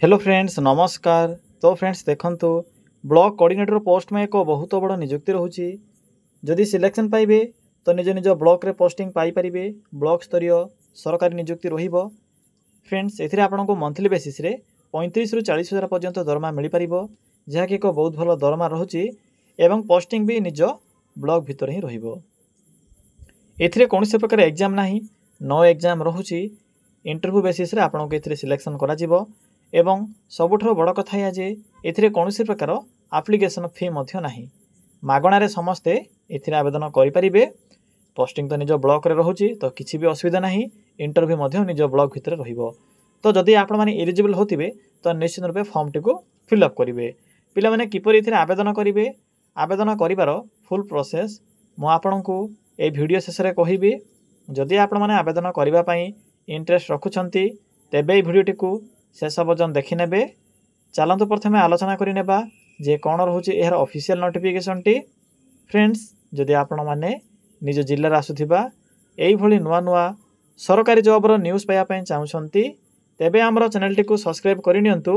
Hello friends नमस्कार। तो friends देखंतु ब्लॉक कोऑर्डिनेटर पोस्ट में एक बहुत बड़ नियुक्ति रोचे। जदि सिलेक्शन पाइबे तो निज निज ब्लॉक रे पोस्टिंग पाई परिबे। ब्लॉक स्तरीय सरकारी नियुक्ति रहिबो। फ्रेंड्स एथिरे आपनको मंथली बेसिस रे 35 रु 40 हजार पर्यंत दरमा मिल पारिबो, जहा कि एक बहुत भलो दरमा रहउची एवं पोस्टिंग भी निज ब्लॉक भीतर ही रहिबो। एथिरे कोनसे प्रकार एग्जाम नाही, नो एग्जाम रहउची। इंटरव्यू बेसिस रे आपनको एथिरे सिलेक्शन करा जिवो एवं सबुठो बड़ कथा या जे एथिरे कोनसे प्रकार एप्लिकेशन फी मध्य नाही। मागणारे समस्ते एथिरे आवेदन करि परिबे। पोस्टिंग तो निज ब्लॉक रे रहउची तो किछि भी असुविधा नाही। इंटरव्यू मध्य निज ब्लॉक भितर रहिबो। तो जदि आपण माने एलिजिबल होतिबे तो निश्चित रूपे फॉर्म टिको फिल अप करिवे। पिला माने किपरि एथिरे आवेदन करिवे, आवेदन करिवार फुल प्रोसेस मु आपनकु ए वीडियो शेष रे कहिबी। जदि आपण माने आवेदन करिवा पई इंटरेस्ट रखुछंती तेबे ए वीडियो टिको शेष पर्यंत देखि नेबे। चलंतु प्रथमे आलोचना करि नेबा जे कोन रहउची एहर ऑफिशियल नोटिफिकेशन टी। फ्रेंड्स जदि आपण माने निज जिल्ला रा आसुथिबा एई भली नुवा नुवा सरकारी जॉब रो न्यूज़ पाया पई चाहुछंती तेबे हमरो चैनल टी को सब्सक्राइब करि नियंतु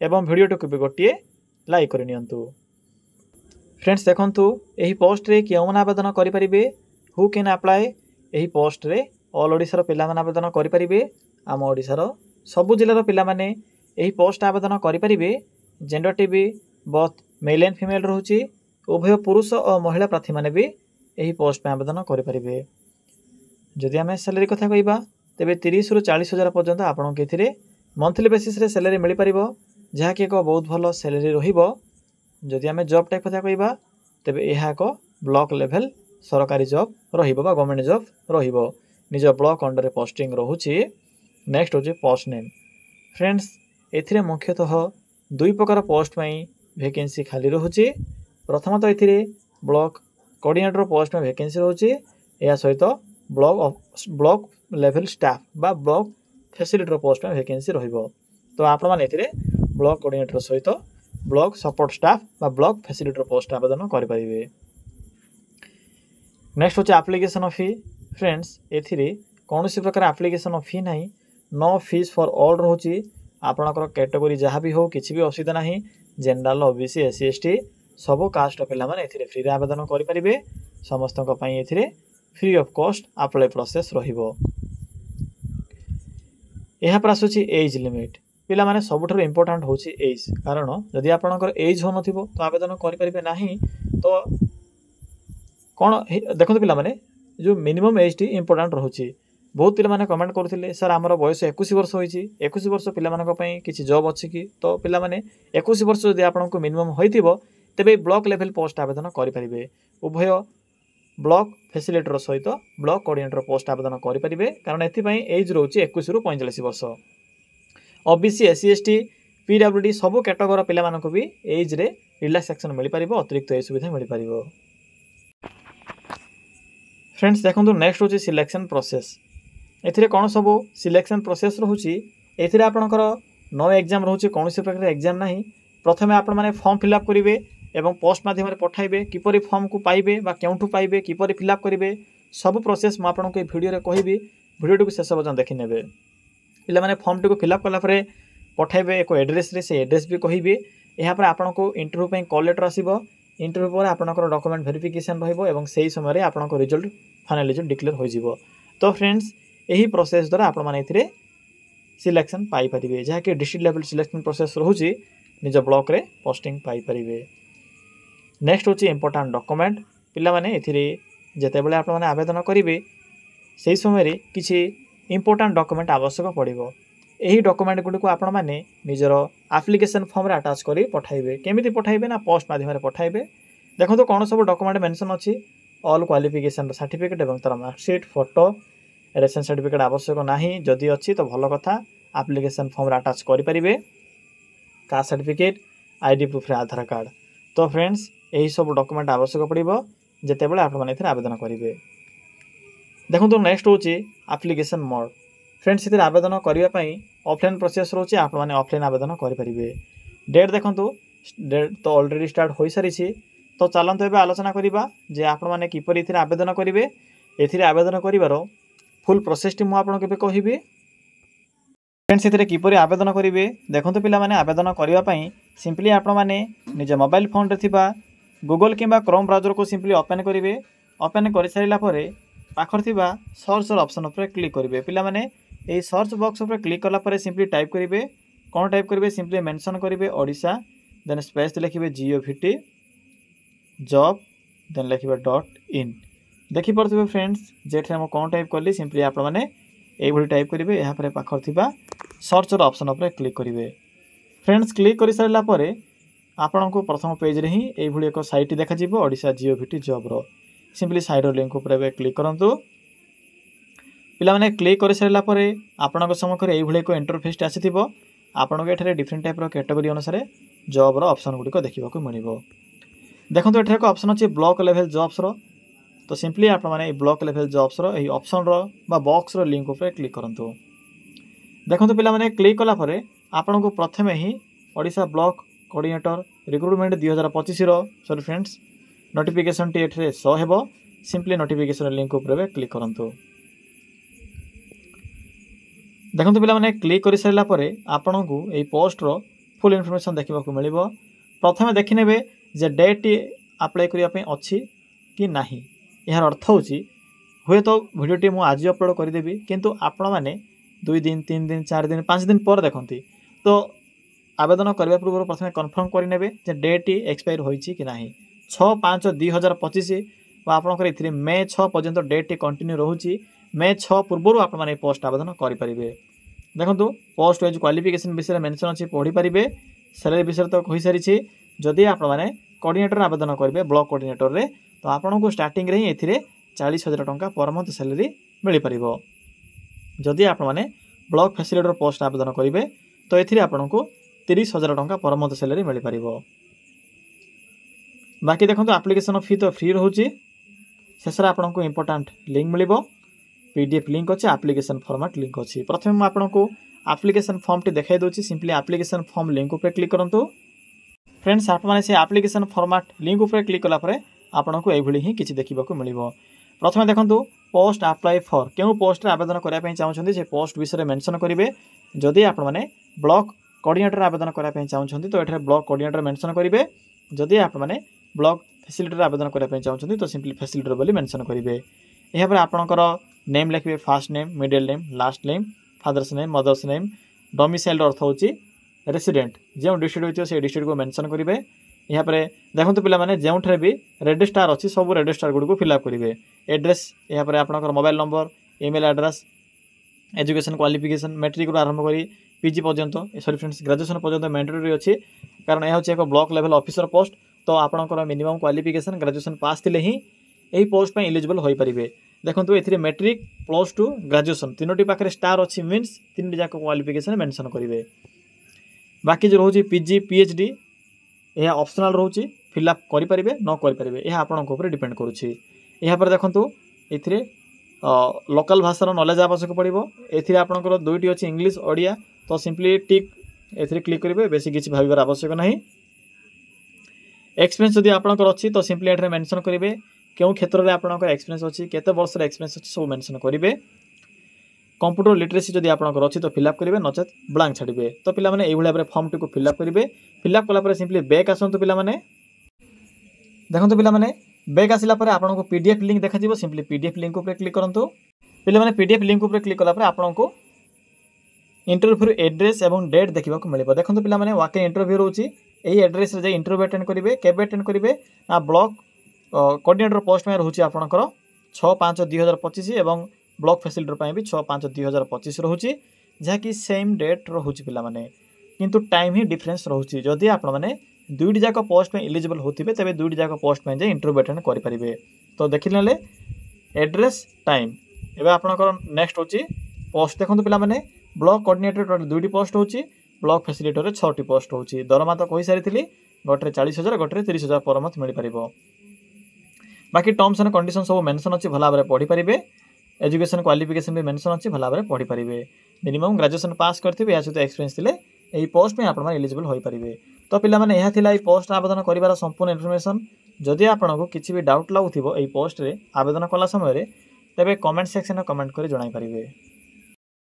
एवं वीडियो टी को भी गोटिए लाइक करि नियंतु। फ्रेंड्स देखंतु एही पोस्ट रे केउ माने आवेदन करि परिबे, हु कैन अप्लाई। एही पोस्ट रे ऑल ओडिसा रो पिला माने आवेदन करि परिबे। आम ओडिसा रो सबु जिल्लार पिला माने एही पोस्ट आवेदन करि परिबे। जेंडर टीवी बोथ मेल एंड फीमेल रहउची। उभय पुरुष और महिला प्रार्थी माने भी एही पोस्ट पे आवेदन करि परिबे। जदि आमे सैलरी कथा कहिबा तेबे 30 रु 40 हजार पर्यंत आपन के थिरे मंथली बेसिस रे सैलरी मिल परिबो, जहा कि एक बहुत भलो सैलरी रहिबो। जदि आमे जॉब टाइप कथा कहिबा तेबे एहा एक ब्लॉक लेवल सरकारी जॉब रहिबो बा गवर्नमेंट जॉब रहिबो। निज ब्लॉक अंडर रे पोस्टिंग रहउची। नेक्स्ट होची पोस्ट नेम। फ्रेंड्स एथिरे मुख्यतः दुई प्रकार पोस्ट में वैकेंसी खाली रहउची। प्रथम तो एथिरे ब्लॉक कोऑर्डिनेटर पोस्ट में वैकेंसी रहउची। या सहित ब्लॉक लेवल स्टाफ बा ब्लॉक फैसिलिटर पोस्ट में वैकेंसी रहिबो। तो आपण माने एथिरे ब्लॉक कोऑर्डिनेटर सहित ब्लॉक सपोर्ट स्टाफ बा ब्लॉक फैसिलिटर पोस्ट आवेदन करि परिबे। नेक्स्ट होची एप्लीकेशन फी। फ्रेंड्स एथिरे कोनोसी प्रकार एप्लीकेशन फी नाही। नो फीस फॉर ऑल रहउची। आपनकर कैटेगरी जहाँ भी हो किसी भी असुविधा नहीं। जनरल ओबीसी एससी एसटी सब कास्ट पिला माने एथिरे फ्री रे आवेदन करि परिबे। समस्तक पई एथिरे free of cost apply process रहिबो। एहा पर आसुची एज लिमिट। पिला माने सबुठर इंपोर्टेंट होची एज, कारण जदि आपनकर एज हो नथिबो तो आवेदन करि परिबे नाही। तो कोन देखंतु पिला माने जो मिनिमम एज टी इंपोर्टेंट रहउची। बहुत पिला माने कमेंट करथिले सर हमर बयस 21 वर्ष होईची, 21 वर्ष पिला मानक पई किछि जॉब अछि कि। तो पिला माने 21 वर्ष जदि आपनको मिनिमम होइतिबो तेबे ब्लॉक लेवल पोस्ट आवेदन करि परिबे। उभय ब्लॉक फैसिलिटर सहित ब्लॉक कोऑर्डिनेटर पोस्ट आवेदन करि परिबे, कारण एथि पई एज रहउची 21 रु 45 वर्ष। ओबीसी एससी एसटी पीडब्ल्यूडी सब कैटेगरी पिला मानक भी एज रे रिलैक्सेशन मिल परिबो, अतिरिक्त ए सुविधा मिल परिबो। फ्रेंड्स देखंतु नेक्स्ट होची सिलेक्शन प्रोसेस। एथिरे कोन सब सिलेक्शन प्रोसेस रहउची। एथिरे आपनकर नो एग्जाम रहउची, कोनोसी प्रकार एग्जाम नाही। प्रथमे आपण माने फॉर्म फिल अप करिवे एवं पोस्ट माध्यम रे पठाइबे। किपरि फॉर्म को पाइबे बा केउठु पाइबे, किपरि फिल अप करिवे सब प्रोसेस म आपनको ए वीडियो रे कहिबी। वीडियो को शेष पर्यंत देखि नेबे। पिला माने फॉर्म टिको फिल अप कला परे पठाइबे एक एड्रेस रे, से एड्रेस भी कहिबे। एहा पर आपनको इंटरव्यू पई कॉल लेटर आसीबो। इंटरव्यू पर आपनकर डॉक्यूमेंट वेरिफिकेशन रहइबो एवं सेही समय रे आपनको रिजल्ट फाइनल रिजल्ट डिक्लेयर होई जिवो। तो फ्रेंड्स यही प्रोसेस द्वारा आपण माने एथिरे सिलेक्शन पाई परिबे, जहा कि डिस्ट्रिक्ट लेवल सिलेक्शन प्रोसेस रहउची। निज ब्लॉक रे पोस्टिंग पाई परिबे। नेक्स्ट होची इंपोर्टेंट डॉक्यूमेंट। पिला माने एथिरे जेते बेले आपण माने आवेदन करिवे सेही समय रे किछि इंपोर्टेंट डॉक्यूमेंट आवश्यक पड़िबो। एही डॉक्यूमेंट गुडी को आपण माने निजर एप्लीकेशन फॉर्म रे अटैच करी पठाइबे। केमिति पठाइबे ना पोस्ट माध्यम रे पठाइबे। देखंतु कोन सब डॉक्यूमेंट मेंशन अछि। ऑल क्वालिफिकेशन सर्टिफिकेट एवं तार मार्कशीट, फोटो, रेशन सर्टिफिकेट आवश्यक नाही। जदि अछि तो भलो कथा। एप्लीकेशन फॉर्म रे अटैच करि परिबे। कास्ट सर्टिफिकेट, आईडी प्रूफ रे आधार कार्ड। तो फ्रेंड्स एही सब डॉक्यूमेंट आवश्यक पड़िबो जेते बेले आपण माने एथिरे आवेदन करिवे। देखंतु नेक्स्ट होची एप्लीकेशन मोड। फ्रेंड्स इधर आवेदन करिवा पई ऑफलाइन प्रोसेस रहउची। आपण माने ऑफलाइन आवेदन करि परिबे। डेट देखंतु डेट तो ऑलरेडी स्टार्ट होई सारिछि। तो चलंतु एबे आलोचना करिबा जे आपण माने किपरि इथिरे आवेदन करिवे। एथिरे आवेदन करिवारो फुल प्रोसेस टी मु आपन केबे कहिबी। फ्रेंड्स एथिरे किपरि आवेदन करेंगे देखो पिला माने आवेदन करने सिंपली आपण मैंने निज मोबाइल फोन रे थिबा गूगल किंबा क्रोम ब्राउजर को सिंपली ओपन करेंगे। ओपन कर सारा पर पाखर थिबा सर्च ऑप्शन उपर क्लिक करेंगे। पिला माने एई सर्च बॉक्स उपर क्लिक कला पर सिंपली टाइप करेंगे कौन टाइप करेंगे सिंपली मेंशन करेंगे ओडिशा देन स्पेस लिखिबे GOVT जॉब देन लिखिबे .in देखि परथिबे फ्रेंड्स जेठे हम कौन टाइप करली सिंपली आपण माने एई भली टाइप करेंगे। यहाँ पर पाखर थिबा सर्च ऑप्शन उपर क्लिक करेंगे। फ्रेंड्स क्लिक कर सारा पर आपण को प्रथम पेज रे ही एई भली एक साइट देखा जिवो ओडिशा GOVT जॉब रो सिंपली साइड लिंक उपर क्लिक करंतु। पिला माने क्लिक कर सारा पर आपण सम्मुखें एई भली एक इंटरफेस आसीथिबो आपण को एठारे डिफरेंट टाइप रो कैटेगरी अनुसार जॉब रो ऑप्शन गुडी को देखिबा को मिलिबो। देखंतु एठारे एक ऑप्शन अछि ब्लॉक लेवल जॉब्स रो तो सिंपली आपण माने ब्लॉक लेवल जॉब्स रो एही ऑप्शन रो बा बॉक्स रो लिंक उपर क्लिक करंतु। देखंतु पिला माने क्लिक कला पर आपण को प्रथमे ही ओडिशा ब्लॉक कोऑर्डिनेटर रिक्रूटमेंट 2025 रो सॉरी फ्रेंड्स नोटिफिकेशन टी एठरे शो हेबो सिंपली नोटिफिकेशन लिंक उपर क्लिक करंतु। देखंतु पिला माने क्लिक कर सारा पर आपण को एई पोस्ट रो फुल इनफॉरमेशन देखिबा को मिलिबो। प्रथमे देखि नेबे जे डेट अप्लाई करिया पे अछि कि नाही यार अर्थ होची हुए तो वीडियोटी मु आज अपलोड कर देबी किंतु आपण माने 2 दिन 3 दिन 4 दिन 5 दिन पर देखंती तो आवेदन करबा पूर्व प्रथमे कन्फर्म करि नेबे जे डेट एक्सपायर होईची कि नाही 6/5/2025 वा आपनकर इथिरे मे 6 पर्यंत डेट कंटिन्यू रहूची मे 6 पूर्व आपण माने पोस्ट आवेदन करि परिबे। देखंतु पोस्ट वाइज क्वालिफिकेशन विषय मेंशन अछि पढी परिबे सैलरी विषय तो कहि सारिछि जदि आपण माने कोऑर्डिनेटर आवेदन करिवे ब्लॉक कोऑर्डिनेटर रे तो आपण को स्टार्टिंग रे ही एथिरे 40,000 टंका पर मंथ सैलरी मिल परिबो। जदि आपण माने ब्लॉक फैसिलिटेटर पोस्ट आवेदन करिवे तो एथिरे आपण को 30,000 टंका पर मंथ सैलरी मिल परिबो। बाकी देखंतु एप्लीकेशन फी तो फ्री रहउची शेषरा आपण को इंपोर्टेंट लिंक मिलिबो PDF लिंक अछि एप्लीकेशन फॉर्मेट लिंक अछि। प्रथमे हम आपण को एप्लीकेशन फॉर्म टी देखाइ दोछि सिंपली एप्लीकेशन फॉर्म लिंक ऊपर क्लिक करंतु। फ्रेंड्स आप माने से एप्लीकेशन फॉर्मेट लिंक ऊपर क्लिक कला परे आपण को एई भली ही किछि देखिबा को मिलिबो। प्रथमे देखंतु पोस्ट अप्लाई फॉर केउ पोस्ट रे आवेदन करिया पई चाहउछन्ती से पोस्ट विषय मेंशन करिवे। जदि आपण माने ब्लॉक कोऑर्डिनेटर आवेदन करिया पई चाहउछन्ती तो एठरे ब्लॉक कोऑर्डिनेटर मेंशन करिवे। जदि आपण माने ब्लॉक फैसिलिटेटर आवेदन करिया पई चाहउछन्ती तो सिंपली फैसिलिटेटर बोली मेंशन करिवे। एहा पर आपणकर नेम लिखिबे first name middle name last name father's name mother's name domicile अर्थ होची रेसिडेंट जो डिस्ट्रिक्ट होइतो से डिस्ट्रिक्ट को मेंशन करिवे। यहाँ पर देखो पिला माने जोठे भी रेड स्टार अच्छी सब रेड स्टार गुड़ को फिलअप करेंगे। एड्रेस यहाँ पर आपंकर mobile number email address education qualification matric आरंभ करी PG पर्यंत सॉरी फ्रेंड्स ग्रेजुएशन पर्यंत मैंडेटरी अच्छी कारण यह हूँ एक ब्लॉक लेवल ऑफिसर पोस्ट तो आपंकर मिनिमम क्वालिफिकेशन ग्रेजुएशन पास थे ही यही पोस्ट पर इलिजिबल हो पारे। देखो ये मैट्रिक +2 ग्रेजुएशन तीनोटी पाखे स्टार अच्छी मीन्स तीन जाक क्वालिफिकेशन मेंशन करेंगे। बाकी जो रोचे PG PhD यह ऑप्शनल रोचे फिलअप करेंगे न करेंगे यह आपंकर डिपेंड करुच्छी। यहाँ पर देखो ये लोकल भाषार नॉलेज आवश्यक पड़ो ए आपंकर दुईटी अच्छी इंग्लिश ओडिया तो सिंपली टिक ए क्लिक करेंगे बेसी किसी भावर आवश्यक ना। एक्सपीरियंस जदि आपंकर अच्छी तो सिंपली ये मेंशन करेंगे क्यों क्षेत्र में आपंकर एक्सपीरियंस अच्छी केते वर्ष एक्सपीरियंस अच्छी सब मेंशन करेंगे। कंप्यूटर लिटरेसी जदि आपंकर अच्छी तो फिलअप करेंगे नचेत ब्लांक छाड़े तो पिला माने एभली भाव फॉर्म टी को फिलअप करेंगे। फिलअप कला सिंपली बैक आसतु पिला माने देखो पिला माने बैक आसला आपको PDF लिंक देखा सिंपली PDF लिंक उपर क्लिक करंतु। पिला माने PDF लिंक उपर क्लिक कला आपको इंटरव्यू एड्रेस एवं डेट देखा मिले। देखो पिला माने वाके इंटरव्यू रोची यही एड्रेस रे इंटरव्यू अटेंड करेंगे केबे अटेंड करेंगे ना ब्लॉक कोऑर्डिनेटर पोस्ट में रोचे आपंकर 6/5/2025 एवं ब्लॉक फैसिलिटेटर भी 6/5/2025 रोचे जहाँकि सेम डेट रोचे पिला माने किंतु टाइम ही डिफरेंस रोचे। जदि आप मैंने दुईटी जाक पोस्ट में इलिजिबल होते तेज दुईटी जाक पोस्ट में इंटरव्यू अटेंड करेंगे। तो देखिले एड्रेस टाइम एवं आपंकर नेक्स्ट होची पोस्ट देखो पिला माने ब्लॉक कोऑर्डिनेटर दुईटी पोस्ट होची ब्लॉक फैसिलिटेटर 6टी पोस्ट होची। दरमा तो कही सारी गोटे 40,000 गोटे 30,000 पर मंथ मिल पार। बाकी टर्म्स एंड कंडीशन सब मेंशन अच्छी भल भाव पढ़ी पारे। एजुकेशन क्वालिफिकेशन भी मेंशन अच्छी भल भाव पढ़ी पारे। मिनिमम ग्रेजुएशन पास करते या सहित एक्सपीरियंस थे यही पोस्ट में आप इलिजिबल हो पारे। तो पिला माने यह थिला पोस्ट आवेदन कर संपूर्ण इनफॉरमेशन। जदि आपको किसी भी डाउट लगुव पोस्ट रे आवेदन कला समय तेरे कमेंट सेक्शन में कमेंट कर जणाई पारे।